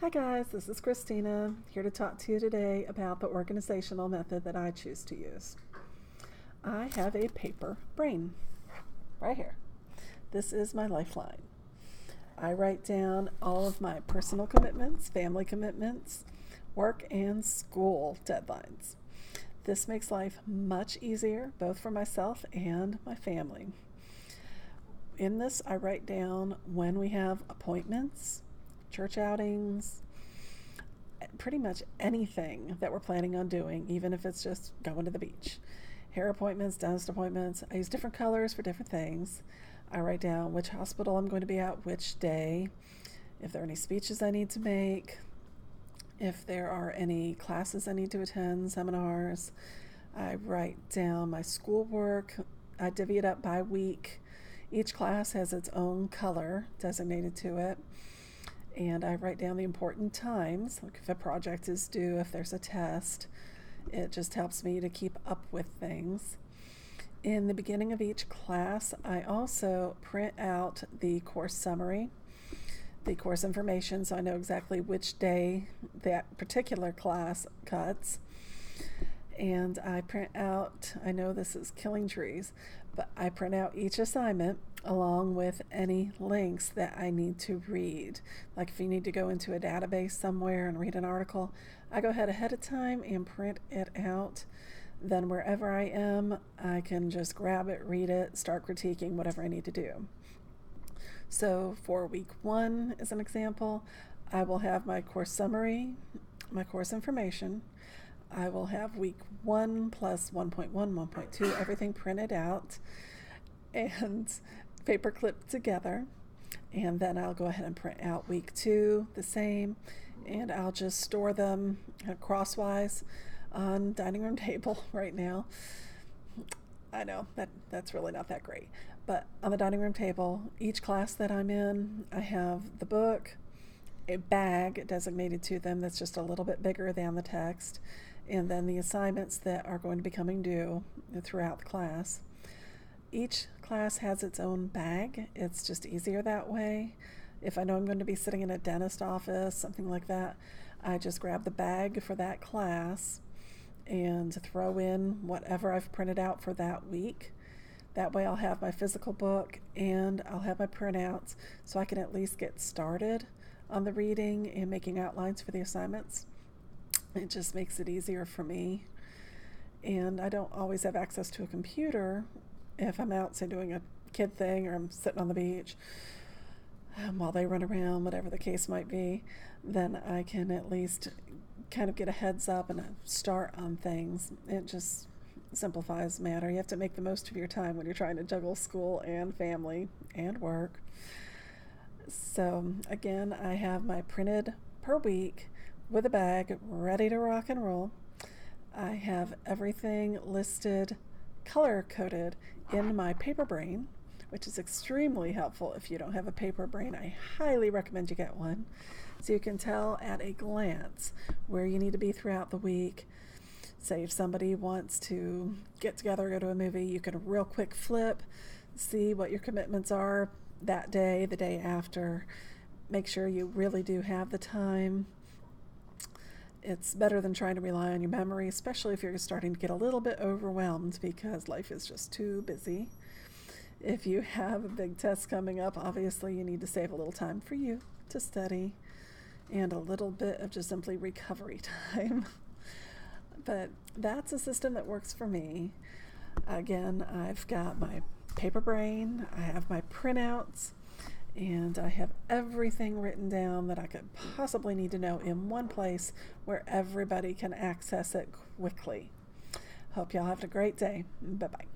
Hi guys, this is Christina, here to talk to you today about the organizational method that I choose to use. I have a paper brain right here. This is my lifeline. I write down all of my personal commitments, family commitments, work and school deadlines. This makes life much easier, both for myself and my family. In this, I write down when we have appointments, church outings, pretty much anything that we're planning on doing, even if it's just going to the beach. Hair appointments, dentist appointments. I use different colors for different things. I write down which hospital I'm going to be at which day, if there are any speeches I need to make, if there are any classes I need to attend, seminars. I write down my schoolwork. I divvy it up by week. Each class has its own color designated to it. And I write down the important times, like if a project is due, if there's a test. It just helps me to keep up with things. In the beginning of each class, I also print out the course summary, the course information, so I know exactly which day that particular class cuts. And I print out, I know this is killing trees, but I print out each assignment along with any links that I need to read. Like if you need to go into a database somewhere and read an article, I go ahead of time and print it out. Then wherever I am, I can just grab it, read it, start critiquing whatever I need to do. So for week 1, as an example, I will have my course summary, my course information. I will have week 1 plus 1.1, 1.2, everything printed out and paper clipped together. And then I'll go ahead and print out week 2, the same, and I'll just store them crosswise on dining room table right now. I know that's really not that great, but on the dining room table, each class that I'm in, I have the book, a bag designated to them that's just a little bit bigger than the text, and then the assignments that are going to be coming due throughout the class. Each class has its own bag. It's just easier that way. If I know I'm going to be sitting in a dentist office, something like that, I just grab the bag for that class and throw in whatever I've printed out for that week. That way I'll have my physical book and I'll have my printouts so I can at least get started on the reading and making outlines for the assignments. It just makes it easier for me. And I don't always have access to a computer if I'm out, say, doing a kid thing or I'm sitting on the beach while they run around, whatever the case might be. Then I can at least kind of get a heads up and a start on things. It just simplifies the matter. You have to make the most of your time when you're trying to juggle school and family and work. So again, I have my printed per week with a bag ready to rock and roll. I have everything listed color coded in my paper brain, which is extremely helpful if you don't have a paper brain. I highly recommend you get one so you can tell at a glance where you need to be throughout the week. Say if somebody wants to get together, go to a movie, you can real quick flip, see what your commitments are that day, the day after. Make sure you really do have the time. It's better than trying to rely on your memory, especially if you're starting to get a little bit overwhelmed because life is just too busy. If you have a big test coming up, obviously you need to save a little time for you to study and a little bit of just simply recovery time. But that's a system that works for me. Again, I've got my paper brain, I have my printouts, and I have everything written down that I could possibly need to know in one place where everybody can access it quickly. Hope y'all have a great day. Bye-bye.